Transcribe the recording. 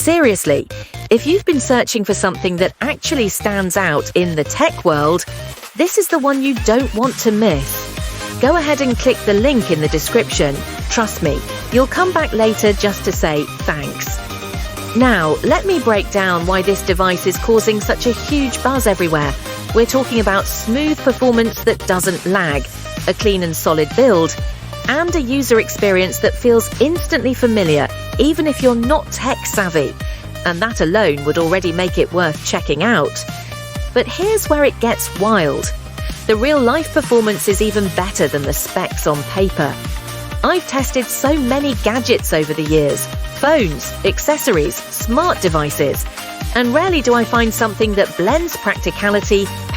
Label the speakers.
Speaker 1: Seriously, if you've been searching for something that actually stands out in the tech world, this is the one you don't want to miss. Go ahead and click the link in the description. Trust me, you'll come back later just to say thanks. Now, let me break down why this device is causing such a huge buzz everywhere. We're talking about smooth performance that doesn't lag, a clean and solid build, and a user experience that feels instantly familiar, even if you're not tech-savvy. And that alone would already make it worth checking out. But here's where it gets wild. The real-life performance is even better than the specs on paper. I've tested so many gadgets over the years, phones, accessories, smart devices, and rarely do I find something that blends practicality, power,